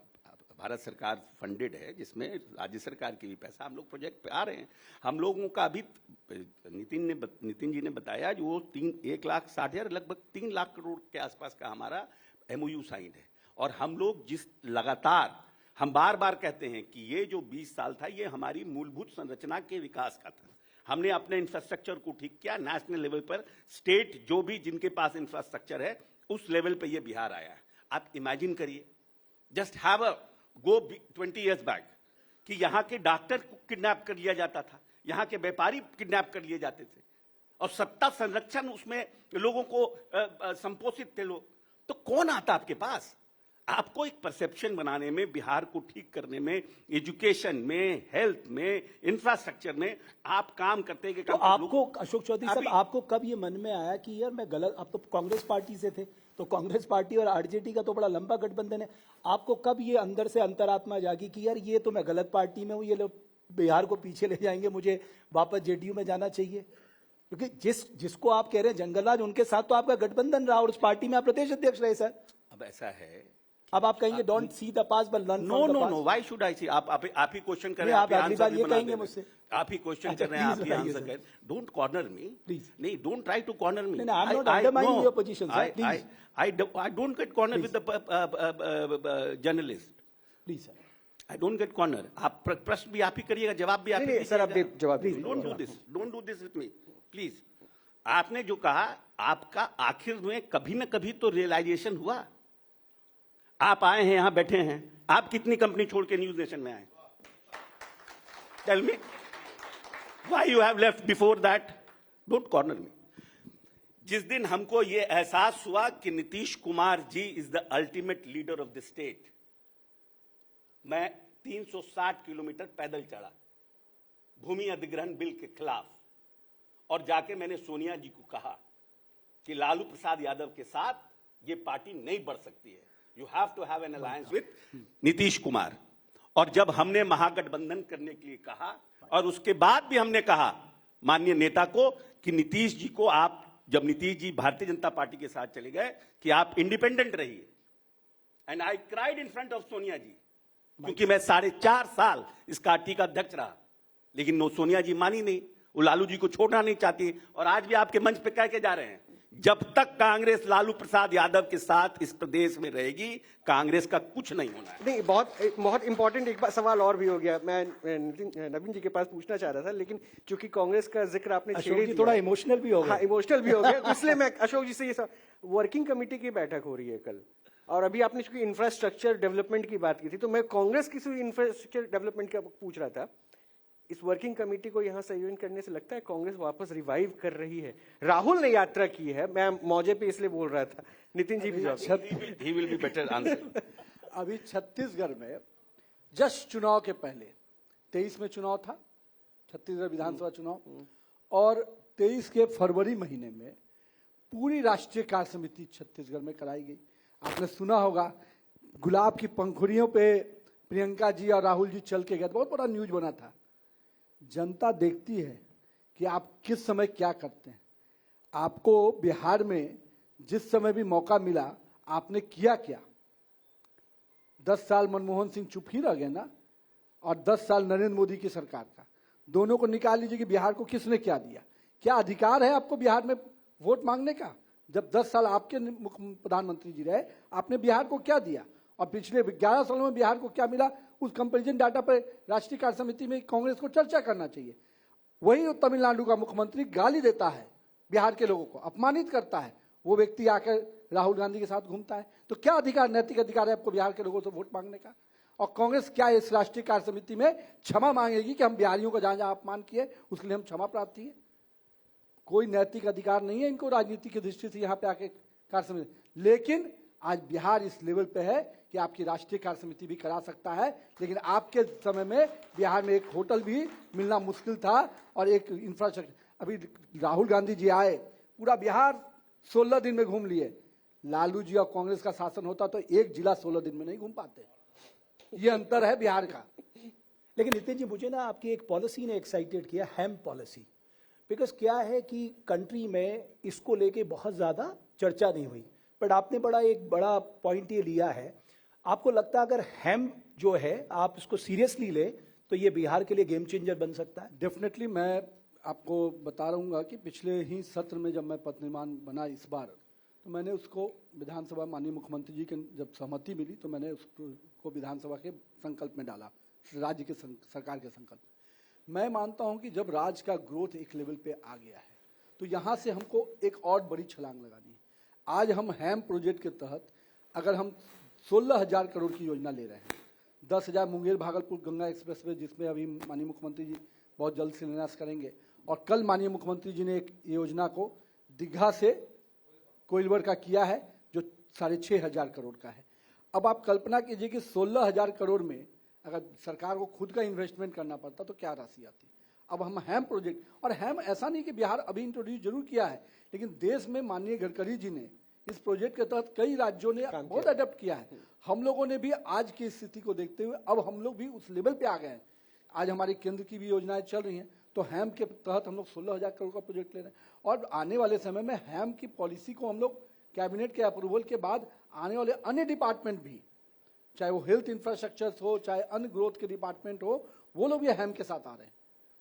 भारत सरकार फंडेड है, जिसमें राज्य सरकार की भी पैसा, हम लोग प्रोजेक्ट पे आ रहे हैं। हम लोगों का अभी नितिन जी ने बताया जो वो 1,60,000 लगभग 3 लाख करोड़ के आसपास का हमारा MOU साइन है। और हम लोग जिस लगातार हम बार बार कहते हैं कि ये जो 20 साल था, ये हमारी मूलभूत संरचना के विकास का था। हमने अपने इंफ्रास्ट्रक्चर को ठीक किया नेशनल लेवल पर, स्टेट जो भी जिनके पास इंफ्रास्ट्रक्चर है उस लेवल पे ये बिहार आया है। आप इमेजिन करिए, just have a go 20 years back कि यहाँ के डॉक्टर को किडनैप कर लिया जाता था, यहाँ के व्यापारी किडनैप कर लिए जाते थे, और सत्ता संरक्षण उसमें लोगों को संपोषित थे लोग। तो कौन आता आपके पास? आपको एक परसेप्शन बनाने में, बिहार को ठीक करने में, एजुकेशन में, हेल्थ में, इंफ्रास्ट्रक्चर में आप काम करते हैं कि तो आपको अशोक चौधरी साहब, आपको कब ये मन में आया कि यार मैं गलत, आप तो कांग्रेस पार्टी से थे, तो कांग्रेस पार्टी और आरजेडी का तो बड़ा लंबा गठबंधन है, आपको कब ये अंदर से अंतरात्मा जागी कि यार ये तो मैं गलत पार्टी में हूं, ये लोग बिहार को पीछे ले जाएंगे, मुझे वापस जेडीयू में जाना चाहिए? क्योंकि जिसको आप कह रहे हैं जंगलराज, उनके साथ तो आपका गठबंधन रहा और उस पार्टी में आप प्रदेश अध्यक्ष रहे सर। अब ऐसा है, अब आप कहेंगे don't see the pass but learn no no no, why should I see? आप ही क्वेश्चन कर रहे हैं, आप अगली बार ये कहेंगे मुझसे, आप ही क्वेश्चन कर रहे हैं, आप ही आंसर कर, डोंट कॉर्नर मी प्लीज, नहीं, don't try to corner me, I am not undermining your position sir, please, I don't get corner with the journalist. Please sir, I don't get corner. आप प्रश्न भी आप ही करिएगा, जवाब भी आप ही नहीं, सर, आप दीजिएगा। जवाब दीजिए। Don't do this with me, please. आपने जो कहा, आपका आखिर में कभी न कभी तो रियलाइजेशन हुआ। आप आए हैं, यहां बैठे हैं, आप कितनी कंपनी छोड़ के न्यूज नेशन में आए? Tell me, why you have left before that? Don't corner me. जिस दिन हमको ये एहसास हुआ कि Nitish Kumar ji is the ultimate leader of the state, मैं 360 किलोमीटर पैदल चला भूमि अधिग्रहण बिल के खिलाफ, और जाके मैंने सोनिया जी को कहा कि लालू प्रसाद यादव के साथ ये पार्टी नहीं बढ़ सकती है, you have to have an alliance with Nitish Kumar. और जब हमने महागठबंधन करने के लिए कहा, और उसके बाद भी हमने कहा माननीय नेता को कि नीतीश जी को आप, जब नीतीश जी भारतीय जनता पार्टी के साथ चले गए, कि आप इंडिपेंडेंट रहिए। And I cried in front of Sonia ji, क्योंकि मैं 4.5 साल इस पार्टी का अध्यक्ष रहा, लेकिन सोनिया जी मानी नहीं, वो लालू जी को छोड़ना नहीं चाहती, और आज भी आपके मंच पे कह के जा रहे हैं, जब तक कांग्रेस लालू प्रसाद यादव के साथ इस प्रदेश में रहेगी, कांग्रेस का कुछ नहीं होना है। नहीं, बहुत इंपॉर्टेंट एक सवाल और भी हो गया, मैं नवीन जी के पास पूछना चाह रहा था, लेकिन चूंकि कांग्रेस का जिक्र आपने अशोक जी थोड़ा इमोशनल भी हो गया। हाँ, इमोशनल भी हो गया, तो इसलिए मैं अशोक जी से ये वर्किंग कमेटी की बैठक हो रही है कल, और अभी आपने चूंकि इंफ्रास्ट्रक्चर डेवलपमेंट की बात की थी, तो मैं कांग्रेस की इंफ्रास्ट्रक्चर डेवलपमेंट का पूछ रहा था। इस वर्किंग कमेटी को यहां संयोजन करने से लगता है कांग्रेस वापस रिवाइव कर रही है? राहुल ने यात्रा की है, मैं मौजे पे इसलिए बोल रहा था, नितिन जी भी he will be better answer. अभी छत्तीसगढ़ में जस्ट चुनाव के पहले 23 में चुनाव था, छत्तीसगढ़ विधानसभा चुनाव, और 23 के फरवरी महीने में पूरी राष्ट्रीय कार्य समिति छत्तीसगढ़ में कराई गई। आपने सुना होगा, गुलाब की पंखुड़ियों पे प्रियंका जी और राहुल जी चल के गए, बहुत बड़ा न्यूज बना था। जनता देखती है कि आप किस समय क्या करते हैं। आपको बिहार में जिस समय भी मौका मिला, आपने किया क्या? 10 साल मनमोहन सिंह चुप ही रह गए ना, और 10 साल नरेंद्र मोदी की सरकार का, दोनों को निकाल लीजिए कि बिहार को किसने क्या दिया। क्या अधिकार है आपको बिहार में वोट मांगने का? जब 10 साल आपके मुख्य प्रधानमंत्री जी रहे, आपने बिहार को क्या दिया, और पिछले 11 सालों में बिहार को क्या मिला, उस कंपैरिजन डाटा पर राष्ट्रीय कार्य समिति में कांग्रेस को चर्चा करना चाहिए। वही तमिलनाडु का मुख्यमंत्री गाली देता है बिहार के लोगों को, अपमानित करता है, वो व्यक्ति आकर राहुल गांधी के साथ घूमता है। तो क्या अधिकार, नैतिक अधिकार है आपको बिहार के लोगों से वोट मांगने का? और कांग्रेस क्या इस राष्ट्रीय कार्य समिति में क्षमा मांगेगी कि हम बिहारियों को जहां जहां अपमान किए उसके लिए हम क्षमा प्रार्थी है? कोई नैतिक अधिकार नहीं है इनको राजनीति की दृष्टि से यहाँ पे आके कार्य समिति। लेकिन आज बिहार इस लेवल पे है कि आपकी राष्ट्रीय कार्य समिति भी करा सकता है, लेकिन आपके समय में बिहार में एक होटल भी मिलना मुश्किल था, और एक इंफ्रास्ट्रक्चर। अभी राहुल गांधी जी आए, पूरा बिहार 16 दिन में घूम लिए। लालू जी और कांग्रेस का शासन होता तो एक जिला 16 दिन में नहीं घूम पाते। ये अंतर है बिहार का। लेकिन नितिन जी, मुझे ना आपकी एक पॉलिसी ने एक्साइटेड किया, हैम पॉलिसी। बिकॉज क्या है कि कंट्री में इसको लेके बहुत ज्यादा चर्चा नहीं हुई, बट आपने एक बड़ा पॉइंट ये लिया है। आपको लगता है अगर हैम जो है आप इसको सीरियसली ले तो ये बिहार के लिए गेम चेंजर बन सकता है? डेफिनेटली। मैं आपको बता रहूँगा कि पिछले ही सत्र में जब मैं पद निर्माण बना इस बार, तो मैंने उसको विधानसभा, माननीय मुख्यमंत्री जी के जब सहमति मिली तो मैंने उसको विधानसभा के संकल्प में डाला, राज्य के सरकार के संकल्प। मैं मानता हूं कि जब राज्य का ग्रोथ एक लेवल पे आ गया है तो यहां से हमको एक और बड़ी छलांग लगानी है। आज हम हैम प्रोजेक्ट के तहत अगर हम 16,000 करोड़ की योजना ले रहे हैं, 10,000 मुंगेर भागलपुर गंगा एक्सप्रेसवे, जिसमें अभी माननीय मुख्यमंत्री जी बहुत जल्द शिलान्यास करेंगे, और कल माननीय मुख्यमंत्री जी ने एक योजना को दीघा से कोइलवर का किया है, जो 6,500 करोड़ का है। अब आप कल्पना कीजिए कि 16,000 करोड़ में अगर सरकार को खुद का इन्वेस्टमेंट करना पड़ता तो क्या राशि आती। अब हम हैम प्रोजेक्ट, और हैम ऐसा नहीं कि बिहार अभी इंट्रोड्यूस जरूर किया है, लेकिन देश में माननीय गडकरी जी ने इस प्रोजेक्ट के तहत कई राज्यों ने बहुत अडेप्ट किया है। हम लोगों ने भी आज की स्थिति को देखते हुए अब हम लोग भी उस लेवल पे आ गए हैं। आज हमारी केंद्र की भी योजनाएं चल रही हैं, तो हैम के तहत हम लोग 16,000 करोड़ का प्रोजेक्ट ले रहे हैं, और आने वाले समय में हैम की पॉलिसी को हम लोग कैबिनेट के अप्रूवल के बाद आने वाले अन्य डिपार्टमेंट भी, चाहे वो हेल्थ इंफ्रास्ट्रक्चर हो, चाहे अन्य ग्रोथ के डिपार्टमेंट हो, वो लोग भी हैम के साथ आ रहे हैं।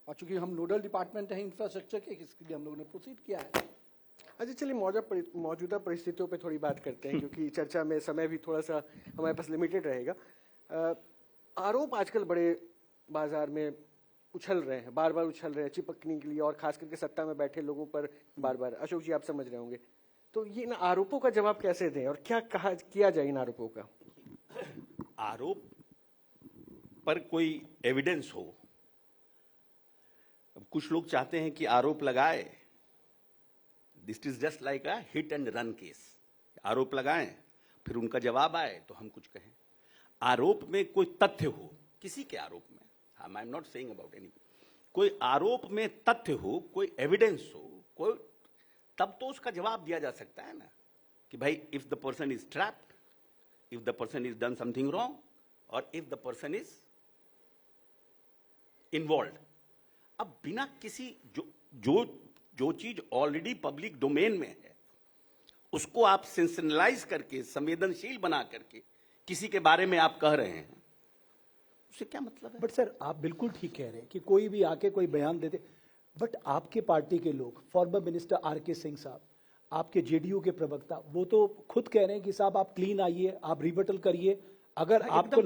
और चूंकि हम नोडल डिपार्टमेंट हैं इंफ्रास्ट्रक्चर के, इसके लिए हम लोगों ने प्रोसीड किया है। अच्छा, चलिए मौजूदा परिस्थितियों पे थोड़ी बात करते हैं, क्योंकि चर्चा में समय भी थोड़ा सा हमारे पास लिमिटेड रहेगा। आरोप आजकल बड़े बाजार में उछल रहे हैं, बार बार उछल रहे हैं चिपकने के लिए, और खास करके सत्ता में बैठे लोगों पर बार बार। अशोक जी, आप समझ रहे होंगे, तो ये इन आरोपों का जवाब कैसे दें और क्या कहा किया जाए इन आरोपों का? आरोप पर कोई एविडेंस हो। अब कुछ लोग चाहते हैं कि आरोप लगाए, this is just like a hit and run case. आरोप लगाएं, फिर उनका जवाब आए तो हम कुछ कहें। आरोप में कोई तथ्य हो, किसी के आरोप में, आई am not saying about any, कोई आरोप में तथ्य हो, कोई एविडेंस हो, कोई, तब तो उसका जवाब दिया जा सकता है ना, कि भाई if the person is trapped, if the person is done something wrong, और if the person is involve. अब बिना किसी जो चीज ऑलरेडी पब्लिक डोमेन में है, उसको आप सेंसेशनलाइज करके, संवेदनशील बना करके किसी के बारे में आप कह रहे हैं, उससे क्या मतलब है? बट सर, आप बिल्कुल ठीक कह रहे हैं कि कोई भी आके कोई बयान देते, बट आपके पार्टी के लोग, फॉर्मर मिनिस्टर आर.के. सिंह साहब, आपके जेडीयू के प्रवक्ता, वो तो खुद कह रहे हैं कि साहब आप क्लीन आइए, आप रिबटल करिए। अगर आपको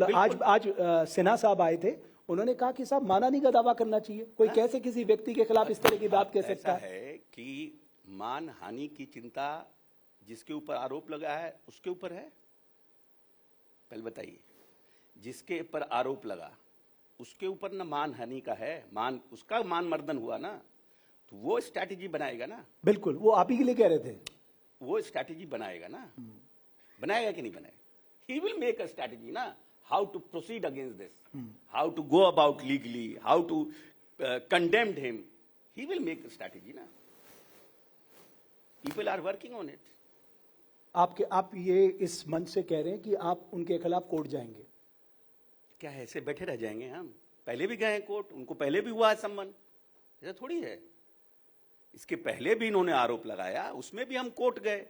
आज सिन्हा साहब आए थे, उन्होंने कहा कि साहब मानहानि का दावा करना चाहिए। कोई कैसे किसी व्यक्ति के खिलाफ इस तरह की बात कह सकता है? कि मानहानि की चिंता जिसके ऊपर आरोप लगा है उसके ऊपर है? पहले बताइए, जिसके ऊपर आरोप लगा उसके ऊपर ना मानहानि का है, उसका मान मर्दन हुआ ना, तो वो स्ट्रैटेजी बनाएगा ना। बिल्कुल, वो आप ही के लिए कह रहे थे, वो स्ट्रैटेजी बनाएगा ना, बनाएगा कि नहीं बनाएगा? He will make a strategy ना, how to proceed against this, how to go about legally, how to condemn him. He will make a strategy na. People are working on it. आप ये इस मंच से कह रहे हैं कि आप उनके खिलाफ कोर्ट जाएंगे? क्या ऐसे बैठे रह जाएंगे हम? पहले भी गए हैं कोर्ट, उनको पहले भी हुआ है सम्मन, ऐसा थोड़ी है। इसके पहले भी इन्होंने आरोप लगाया, उसमें भी हम कोर्ट गए,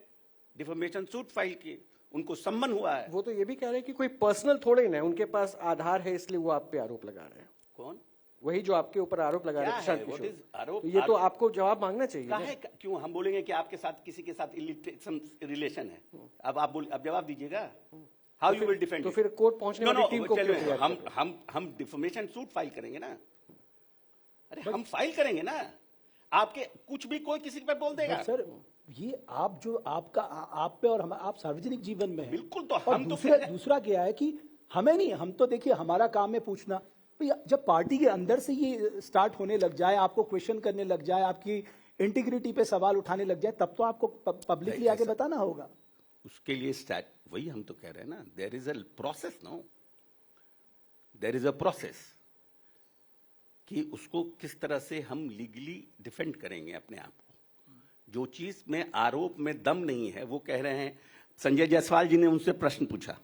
डिफेमेशन सूट फाइल किए, उनको सम्मन हुआ है। वो तो ये भी कह रहे हैं कि कोई पर्सनल थोड़े ना, उनके पास आधार है इसलिए वो आप पे आरोप लगा रहे हैं। कौन? वही जो आपके ऊपर आरोप लगा रहे हैं प्रशांत What किशोर। is आरोप? तो ये तो आपको जवाब मांगना चाहिए ना। है क्यों हम बोलेंगे कि आपके साथ किसी के साथ इलिटरेट रिलेशन है? अब अब जवाब दीजिएगा, हाउ यू विल डिफेंड? तो फिर कोर्ट पहुंचने वाली टीम को क्यों तैयार कर रहे हैं? हम डिफेमेशन सूट फाइल करेंगे ना। अरे हम फाइल करेंगे ना, आपके कुछ भी कोई किसी पे बोल देगा। सर, ये आप जो आपका आप पे और आप सार्वजनिक जीवन में है, बिल्कुल। तो और हम दूसरा क्या है कि हमें नहीं, हम तो देखिए हमारा काम है पूछना। जब पार्टी के अंदर से ये स्टार्ट होने लग जाए, आपको क्वेश्चन करने लग जाए, आपकी इंटीग्रिटी पे सवाल उठाने लग जाए, तब तो आपको पब्लिकली आके बताना होगा। उसके लिए वही हम तो कह रहे हैं ना, there is a process, no, there is a process कि उसको किस तरह से हम लीगली डिफेंड करेंगे अपने आप को। जो चीज में आरोप में दम नहीं है, वो कह रहे हैं। संजय जायसवाल जी ने उनसे प्रश्न पूछा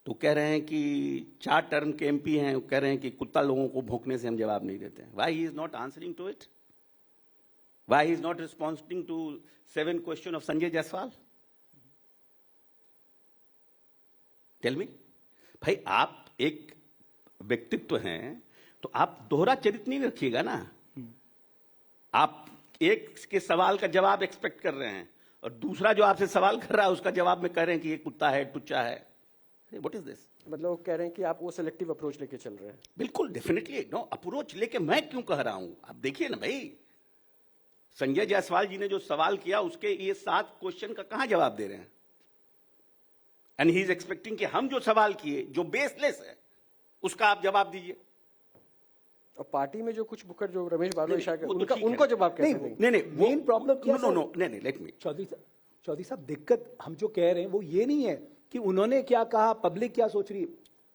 तो कह रहे हैं कि 4 टर्म के एमपी हैं, कह रहे हैं कि कुत्ता लोगों को भौंकने से हम जवाब नहीं देते हैं। Why he is not answering to it? Why he is not responsing to 7 question of Sanjay Jaiswal? Tell me. भाई आप एक व्यक्तित्व हैं, तो आप दोहरा चरित्र नहीं रखिएगा ना। आप एक के सवाल का जवाब एक्सपेक्ट कर रहे हैं और दूसरा जो आपसे सवाल कर रहा है उसका जवाब में कह रहे हैं कि ये कुत्ता है, टुच्चा है। What is this? मतलब वो कह रहे हैं कि आप वो सिलेक्टिव अप्रोच लेके चल रहे हैं। बिल्कुल, डेफिनेटली नो अप्रोच लेके मैं क्यों कह रहा हूं? आप देखिए ना भाई, संजय जायसवाल जी ने जो सवाल किया उसके ये 7 क्वेश्चन का कहां जवाब दे रहे हैं? एंड ही इज एक्सपेक्टिंग कि हम जो सवाल किए जो बेसलेस है उसका आप जवाब दीजिए। और पार्टी में जो कुछ बुकर जो रमेश बाबू इशारा कर वो तो उनका ठीक है। उनको जवाब कैसे देंगे? नहीं नहीं मेन प्रॉब्लम क्या नो सर? नो नहीं लेट मी चौधरी साहब दिक्कत हम जो कह रहे हैं वो ये नहीं है कि उन्होंने क्या कहा, पब्लिक क्या सोच रही है।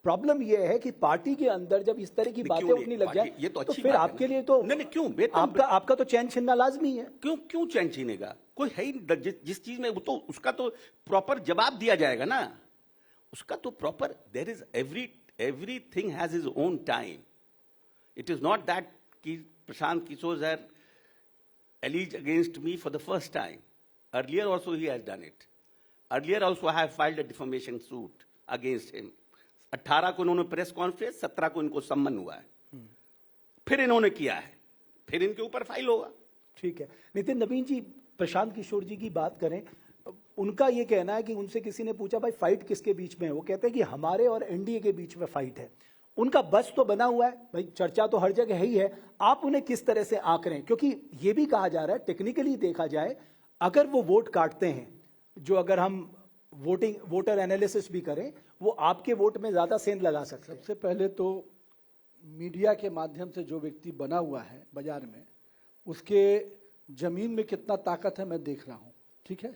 प्रॉब्लम ये है कि पार्टी के अंदर जब इस तरह की नहीं, बातें क्यों नहीं? उठने लग पार्टी- जाए ये तो अच्छी फिर बात है आपके ना। लिए तो नहीं, नहीं, क्यों? बेहतर- आपका तो चैन छिनना लाजमी है। क्यों क्यों चैन छीनेगा? कोई है ही नहीं। जिस चीज में वो तो उसका तो प्रॉपर जवाब दिया जाएगा ना, उसका तो proper there is everything has his own time. It is not that कि Prashant Kishor has alleged against me for the first time. Earlier also he has done it. Earlier also I have filed a defamation suit against him. 18 को इन्होंने press conference, 17 को इनको सम्मन हुआ है, फिर इन्होंने किया है, फिर इनके ऊपर फाइल होगा. ठीक है। नितिन नवीन जी, प्रशांत किशोर जी की बात करें, उनका ये कहना है कि उनसे किसी ने पूछा भाई फाइट किसके बीच में है, वो कहते हैं कि हमारे और एनडीए के बीच में फाइट है। उनका बस तो बना हुआ है भाई, चर्चा तो हर जगह ही है। आप उन्हें किस तरह से आंक रहे हैं? क्योंकि ये भी कहा जा रहा है, टेक्निकली देखा जाए, अगर वो वोट काटते हैं, जो अगर हम वोटर एनालिसिस भी करें, वो आपके वोट में ज्यादा सेंध लगा सकते हैं। सबसे पहले तो मीडिया के माध्यम से जो व्यक्ति बना हुआ है बाजार में, उसके जमीन में कितना ताकत है मैं देख रहा हूँ, ठीक है।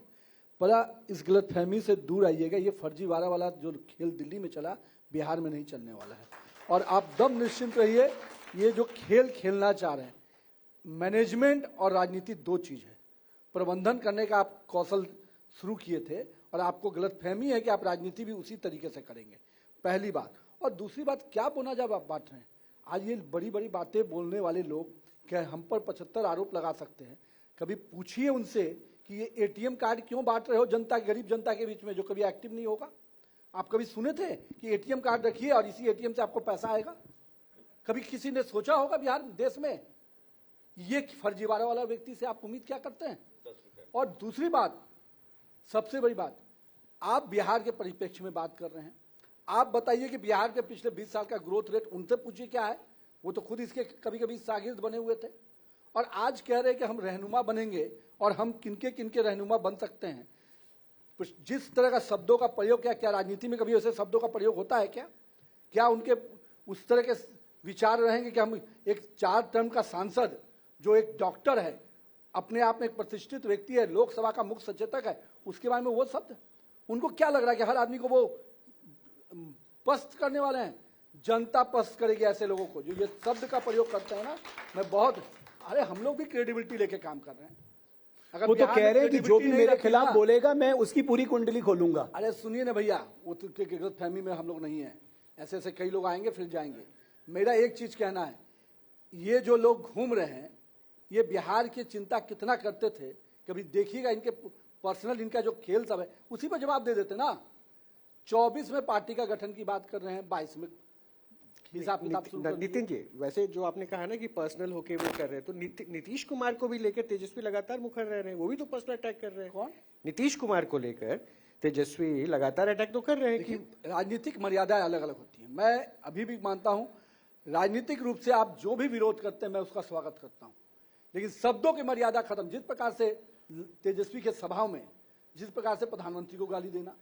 पर इस गलतफहमी से दूर आइएगा, ये फर्जीवाड़ा वाला जो खेल दिल्ली में चला, बिहार में नहीं चलने वाला है। और आप दम निश्चिंत रहिए, ये जो खेल खेलना चाह रहे हैं, मैनेजमेंट और राजनीति दो चीज है। प्रबंधन करने का आप कौशल शुरू किए थे और आपको गलतफहमी है कि आप राजनीति भी उसी तरीके से करेंगे, पहली बात। और दूसरी बात, क्या बोना जब आप बांट रहे हैं, आज ये बड़ी बड़ी बातें बोलने वाले लोग क्या हम पर 75 आरोप लगा सकते हैं? कभी पूछिए उनसे कि ये एटीएम कार्ड क्यों बांट रहे हो जनता, गरीब जनता के बीच में, जो कभी एक्टिव नहीं होगा। आप कभी सुने थे कि एटीएम कार्ड रखिए और इसी एटीएम से आपको पैसा आएगा? कभी किसी ने सोचा होगा बिहार देश में? ये फर्जीवाड़ा वाला व्यक्ति से आप उम्मीद क्या करते हैं? और दूसरी बात, सबसे बड़ी बात, आप बिहार के परिप्रेक्ष्य में बात कर रहे हैं। आप बताइए कि बिहार के पिछले 20 साल का ग्रोथ रेट उनसे पूछिए क्या है। वो तो खुद इसके कभी कभी शागिर्द बने हुए थे और आज कह रहे हैं कि हम रहनुमा बनेंगे। और हम किनके किनके रहनुमा बन सकते हैं? जिस तरह का शब्दों का प्रयोग, क्या राजनीति में कभी ऐसे शब्दों का प्रयोग होता है क्या उनके उस तरह के विचार रहेंगे कि हम एक 4 टर्म का सांसद, जो एक डॉक्टर है, अपने आप में एक प्रतिष्ठित व्यक्ति है, लोकसभा का मुख्य सचेतक है, उसके बारे में वो शब्द? उनको क्या लग रहा है कि हर आदमी को वो पस्त करने वाले हैं? जनता पस्त करेगी ऐसे लोगों को जो ये शब्द का प्रयोग करते हैं ना। मैं बहुत, अरे हम लोग भी क्रेडिबिलिटी लेके काम कर रहे हैं। अगर वो तो कह रहे हैं कि जो भी मेरे खिलाफ बोलेगा मैं उसकी पूरी कुंडली खोलूंगा। अरे सुनिए ना भैया, वो तो गलतफहमी में हम लोग नहीं है, ऐसे ऐसे कई लोग आएंगे फिर जाएंगे। मेरा एक चीज कहना है, ये जो लोग घूम रहे हैं, ये बिहार की चिंता कितना करते थे, कभी देखिएगा। इनके पर्सनल इनका जो खेल सब है, उसी पर जवाब दे देते ना। 24 में पार्टी का गठन की बात कर रहे हैं, 22 में हिसाब किताब शुरू कर दिए। नितिन जी, वैसे जो आपने कहा ना कि पर्सनल होके वो कर रहे हैं, तो नीतीश कुमार को भी लेकर तेजस्वी लगातार मुखर रह रहे हैं, वो भी तो पर्सनल अटैक कर रहे हैं। कौन? नीतीश कुमार को लेकर तेजस्वी लगातार अटैक तो कर रहे हैं कि राजनीतिक मर्यादाएं अलग अलग होती हैं। मैं अभी भी मानता हूं, राजनीतिक रूप से आप जो भी विरोध करते हैं मैं उसका स्वागत करता हूं, लेकिन शब्दों की मर्यादा खत्म। जिस प्रकार से तेजस्वी के सभाओं में, जिस प्रकार से प्रधानमंत्री को गाली देना,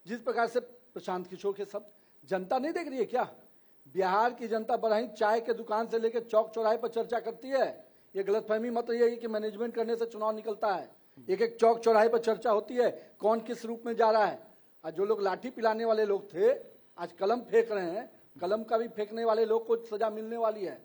जिस प्रकार से प्रशांत किशोर के शब्द, जनता नहीं देख रही है क्या? बिहार की जनता बराही चाय के दुकान से लेकर चौक चौराहे पर चर्चा करती है। ये गलतफहमी मत रही है कि मैनेजमेंट करने से चुनाव निकलता है। एक एक चौक चौराहे पर चर्चा होती है, कौन किस रूप में जा रहा है। आज जो लोग लाठी पिलाने वाले लोग थे, आज कलम फेंक रहे हैं। कलम का भी फेंकने वाले लोग को सजा मिलने वाली है,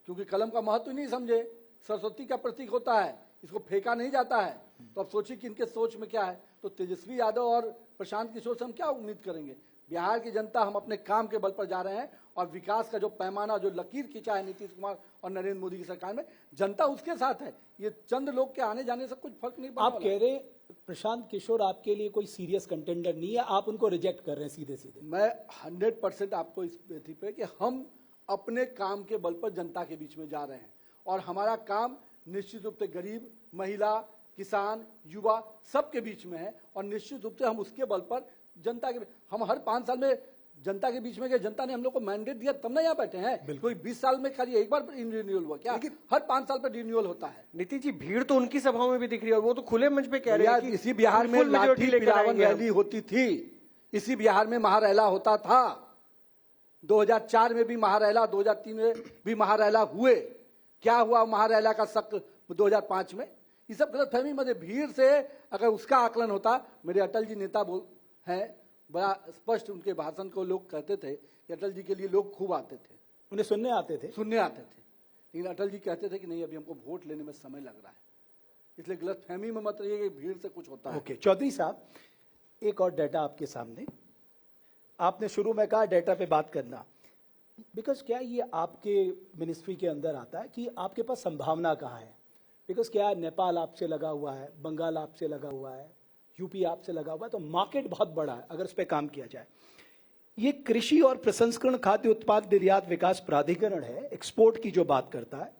क्योंकि कलम का महत्व ही नहीं समझे। सरस्वती का प्रतीक होता है, इसको फेंका नहीं जाता है। तो अब सोचिए कि इनके सोच में क्या है। तो तेजस्वी यादव और प्रशांत किशोर से हम क्या उम्मीद करेंगे? बिहार की जनता, हम अपने काम के बल पर जा रहे हैं और विकास का जो पैमाना, जो लकीर खींचा है नीतीश कुमार और नरेंद्र मोदी की सरकार में, जनता उसके साथ है। ये चंद लोग के आने जाने से कुछ फर्क नहीं पड़ता। आप कह रहे प्रशांत किशोर आपके लिए कोई सीरियस कंटेंडर नहीं है, आप उनको रिजेक्ट कर रहे हैं सीधे सीधे? मैं 100% आपको इस बेटी पे कि हम अपने काम के बल पर जनता के बीच में जा रहे हैं और हमारा काम निश्चित रूप से गरीब, महिला, किसान, युवा सबके बीच में है। और निश्चित रूप से हम उसके बल पर जनता के, हम हर 5 साल में जनता के बीच में गए। जनता ने हम लोग को मैंडेट दिया, तब ना यहाँ बैठे हैं। कोई 20 साल में खाली एक बार रिन्यूअल हुआ क्या? हर 5 साल पर रिन्यूअल होता है। नीतीश जी, भीड़ तो उनकी सभाओं में भी दिख रही है और वो तो खुले मंच पे कह रहे हैं कि इसी बिहार में लाठी पिलावन रैली होती थी, इसी बिहार में महारैला होता था। 2004 में भी महारैला, 2003 में भी महारैला हुए। क्या हुआ महारैला का शक 2005 में? ये सब गलतफहमी मतलब भीड़ से अगर उसका आकलन होता, मेरे अटल जी नेता हैं, बड़ा स्पष्ट उनके भाषण को लोग कहते थे कि अटल जी के लिए लोग खूब आते थे, उन्हें सुनने आते थे। लेकिन अटल जी कहते थे कि नहीं, अभी हमको वोट लेने में समय लग रहा है, इसलिए गलतफहमी में मत रहिए कि भीड़ से कुछ होता है। ओके, चौधरी साहब, एक और डेटा आपके सामने। आपने शुरू में कहा डेटा पे बात करना, बिकॉज क्या ये आपके मिनिस्ट्री के अंदर आता है कि आपके पास संभावना कहाँ है? बिकॉज क्या नेपाल आपसे लगा हुआ है, बंगाल आपसे लगा हुआ है, यूपी आपसे लगा हुआ है, तो मार्केट बहुत बड़ा है अगर उस पर काम किया जाए। ये कृषि और प्रसंस्करण खाद्य उत्पाद निर्यात विकास प्राधिकरण है, एक्सपोर्ट की जो बात करता है।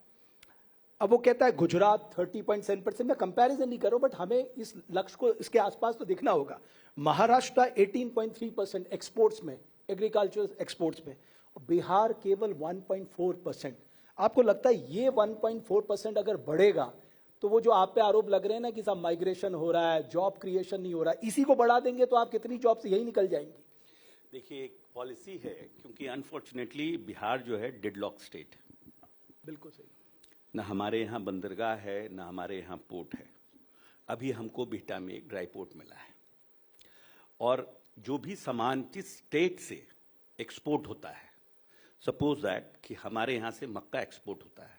अब वो कहता है गुजरात 30.7%, मैं कंपैरिजन नहीं कर रहा हूं, बट हमें इस लक्ष्य को इसके आसपास तो दिखना होगा। महाराष्ट्र 18.3% एक्सपोर्ट्स में, एग्रीकल्चर एक्सपोर्ट्स में, बिहार केवल 1.4%। आपको लगता है ये 1.4% अगर बढ़ेगा तो वो जो आप पे आरोप लग रहे हैं ना कि सब माइग्रेशन हो रहा है, जॉब क्रिएशन नहीं हो रहा है, इसी को बढ़ा देंगे तो आप कितनी जॉब से यही निकल जाएंगी? देखिए, एक पॉलिसी है, क्योंकि अनफॉर्चुनेटली बिहार जो है डेडलॉक स्टेट है। बिल्कुल सही। न हमारे यहाँ बंदरगाह है, न हमारे यहाँ पोर्ट है। अभी हमको बिहटा में एक ड्राई पोर्ट मिला है, और जो भी सामान जिस स्टेट से एक्सपोर्ट होता है, सपोज दैट कि हमारे यहाँ से मक्का एक्सपोर्ट होता है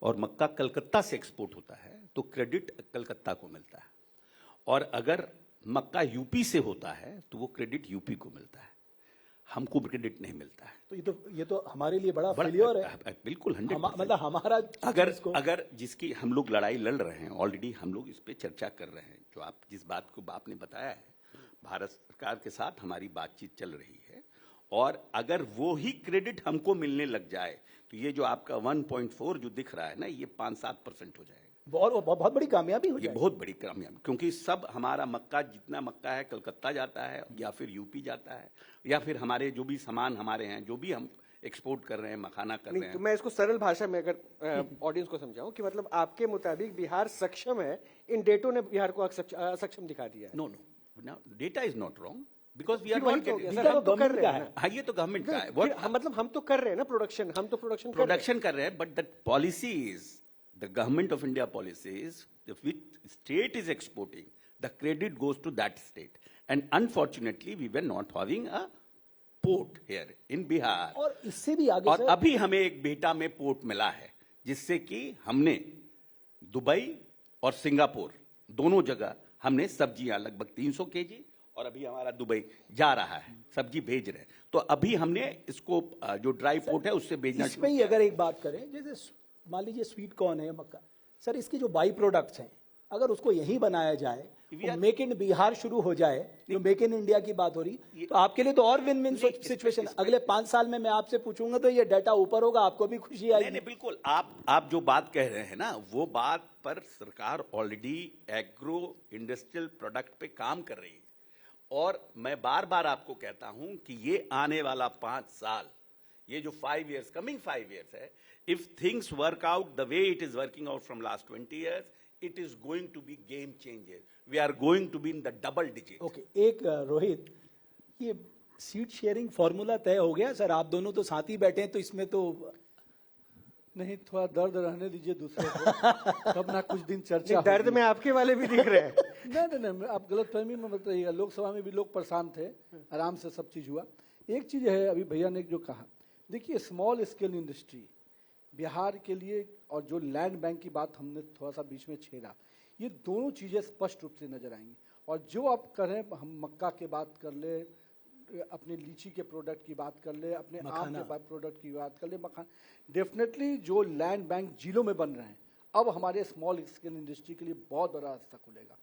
और मक्का कलकत्ता से एक्सपोर्ट होता है, तो क्रेडिट कलकत्ता को मिलता है, और अगर मक्का यूपी से होता है तो वो क्रेडिट यूपी को मिलता है, हमको क्रेडिट नहीं मिलता है। तो ये तो हमारे लिए बड़ा फेलियर है। बिल्कुल 100%। मतलब हमारा अगर जिसकी हम लोग लड़ाई लड़ रहे हैं, ऑलरेडी हम लोग इस पे चर्चा कर रहे हैं, जो आप जिस बात को आपने बताया है, भारत सरकार के साथ हमारी बातचीत चल रही है, और अगर वो ही क्रेडिट हमको मिलने लग जाए तो ये जो आपका 1.4 जो दिख रहा है ना, ये 5-7% हो जाएगा। बहुत बड़ी कामयाबी हो ये जाएगी। बहुत बड़ी कामयाबी, क्योंकि सब हमारा मक्का, जितना मक्का है कलकत्ता जाता है, या फिर यूपी जाता है, या फिर हमारे जो भी सामान हमारे हैं, जो भी हम एक्सपोर्ट कर रहे हैं, मखाना कर रहे हैं। तो मैं इसको सरल भाषा में अगर ऑडियंस को समझाऊं कि मतलब आपके मुताबिक बिहार सक्षम है, इन डेटों ने बिहार को असक्षम दिखा दिया है। No, data is not wrong, because we are वही नॉट तो गेटिंग। सर, हम तो कर रहे हैं ना। हाँ, ये तो गवर्नमेंट का है। मतलब हम तो कर रहे हैं ना प्रोडक्शन, हम तो प्रोडक्शन कर रहे हैं, but that policy is the government of India policy is which state is exporting, the credit goes to that state, and unfortunately we were not having a port here in Bihar, और इससे भी आगे और अभी हमें एक बिहटा में port मिला है, जिससे कि हमने दुबई और सिंगापुर दोनों जगह हमने सब्जियां लगभग 300 केजी, और अभी हमारा दुबई जा रहा है, सब्जी भेज रहे हैं, तो अभी हमने इसको जो ड्राई पोर्ट है उससे भेजना शुरू इसमें ही अगर एक बात करें, जैसे मान लीजिए स्वीट कॉर्न है, मक्का, सर इसके जो बाई प्रोडक्ट्स हैं, अगर उसको यहीं बनाया जाए, तो मेक इन बिहार शुरू हो जाए, जो मेक इन इंडिया की बात हो रही, तो आपके लिए तो और विन विन सिचुएशन। अगले 5 साल में मैं आपसे पूछूंगा तो ये डाटा ऊपर होगा, आपको भी खुशी आएगी। नहीं, बिल्कुल। आप जो बात कह रहे हैं ना, वो बात पर सरकार ऑलरेडी एग्रो इंडस्ट्रियल प्रोडक्ट पे काम कर रही है, और मैं बार बार आपको कहता हूं कि ये आने वाला 5 साल, ये जो 5 years, कमिंग 5 years है, if things work out the way it is working out from last 20 years, it is going to be game changer. We are going to be in the double digit. Okay, एक रोहित, ये seat sharing formula तय हो गया sir? आप दोनों तो साथ ही बैठे हैं, तो इसमें तो नहीं, थोड़ा दर्द रहने दीजिए दूसरे को, तब ना कुछ दिन चर्चा। दर्द में आपके वाले भी दिख रहे हैं। नहीं, आप गलतफहमी में मत रहिएगा। लोकसभा में भी लोग परेशान थे, आराम से सब चीज हुआ। एक चीज है, अभी भैया ने जो कहा, देखिए स्मॉल स्केल इंडस्ट्री बिहार के लिए, और जो लैंड बैंक की बात हमने थोड़ा सा बीच में छेड़ा, ये दोनों चीजें स्पष्ट रूप से नजर आएंगी। और जो आप करें, हम मक्का की बात कर ले, अपने लीची के प्रोडक्ट की बात कर ले, अपने आम के प्रोडक्ट की बात कर ले, मखाना, डेफिनेटली जो लैंड बैंक जिलों में बन रहे हैं, अब हमारे स्मॉल स्केल इंडस्ट्री के लिए बहुत बड़ा रास्ता खुलेगा।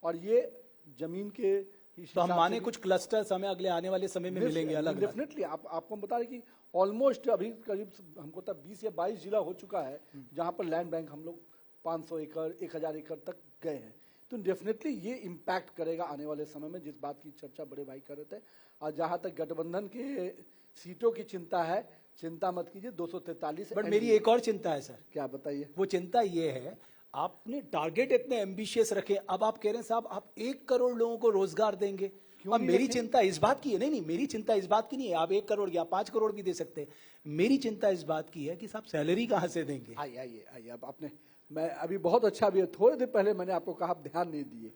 और ये जमीन के, तो हम माने कुछ क्लस्टर्स हमें अगले आने वाले समय में मिलेंगे अलग। डेफिनेटली आपको बता रहे कि ऑलमोस्ट अभी करीब हमको तब 20 या 22 जिला हो चुका है जहां पर लैंड बैंक हम लोग 500 एकड़ 1000 एकड़ तक गए हैं। तो डेफिनेटली ये इम्पैक्ट करेगा आने वाले समय में, जिस बात की चर्चा बड़े भाई कर रहे थे। और जहां तक गठबंधन के सीटों की चिंता है, चिंता मत कीजिए, 243। बट मेरी एक और चिंता है सर। क्या बताइए? वो चिंता ये है, आपने टारगेट इतने एम्बिशियस रखे, अब आप कह रहे हैं साहब आप 1 करोड़ लोगों को रोजगार देंगे, और मेरी चिंता इस बात की है, नहीं मेरी चिंता इस बात की नहीं है, आप 1 करोड़ या 5 करोड़ भी दे सकते हैं। मेरी चिंता इस बात की है कि साहब सैलरी कहां से देंगे। आइए अब आपने, मैं अभी बहुत अच्छा भी, थोड़ी देर पहले मैंने आपको कहा, आप ध्यान नहीं दिए।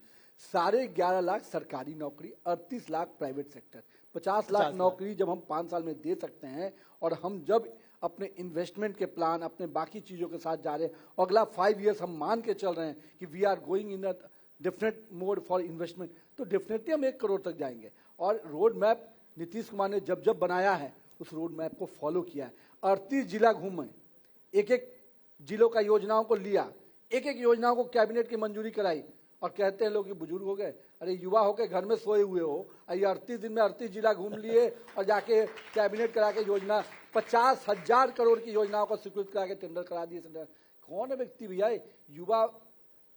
11.5 लाख सरकारी नौकरी, 38 लाख प्राइवेट सेक्टर, 50 लाख नौकरी जब हम 5 साल में दे सकते हैं, और हम जब अपने इन्वेस्टमेंट के प्लान, अपने बाकी चीजों के साथ जा रहे हैं, अगला 5 इयर्स हम मान के चल रहे हैं कि we are going in a different mode for investment, तो डेफिनेटली हम 1 करोड़ तक जाएंगे। और रोड मैप नीतीश कुमार ने जब जब बनाया है, उस रोड मैप को फॉलो किया है। 38 जिला घूमे, एक एक जिलों का योजनाओं को लिया, एक एक योजनाओं को कैबिनेट की मंजूरी कराई, और कहते हैं लोग कि बुजुर्ग हो गए, अरे युवा होके घर में सोए हुए हो, ये 38 दिन में 38 जिला घूम लिए और जाके कैबिनेट करा के योजना 50,000 करोड़ की योजनाओं को स्वीकृत करा के टेंडर करा दिए। कौन है व्यक्ति भैया? युवा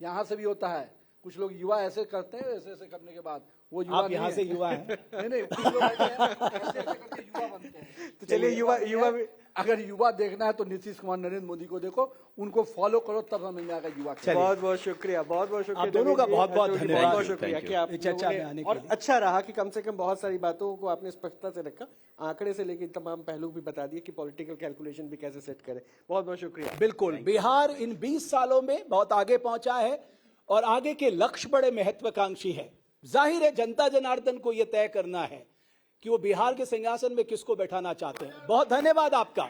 यहाँ से भी होता है, कुछ लोग युवा ऐसे करते हैं, ऐसे ऐसे करने के बाद वो युवा आप यहाँ से युवा हैं। नहीं कुछ लोग ऐसे करके युवा बनते हैं। तो चलिए युवा भी, अगर युवा देखना है तो नीतीश कुमार, नरेंद्र मोदी को देखो, उनको फॉलो करो, तब समझ में आएगा युवा। बहुत बहुत शुक्रिया, बहुत बहुत शुक्रिया आप दोनों का नवीन जी, बहुत-बहुत अशोक जी, धन्यवाद। बहुत शुक्रिया कि आप इस चर्चा लोगों में ने- आने के और लिए। अच्छा रहा कि कम से कम बहुत सारी बातों को आपने स्पष्टता से रखा, आंकड़े से लेकर तमाम पहलू भी बता दिए कि पॉलिटिकल कैलकुलेशन भी कैसे सेट करें। बहुत बहुत शुक्रिया। बिल्कुल, बिहार इन 20 सालों में बहुत आगे पहुंचा है और आगे के लक्ष्य बड़े महत्वाकांक्षी है। जाहिर है जनता जनार्दन को यह तय करना है कि वो बिहार के सिंहासन में किसको बैठाना चाहते हैं। बहुत धन्यवाद आपका।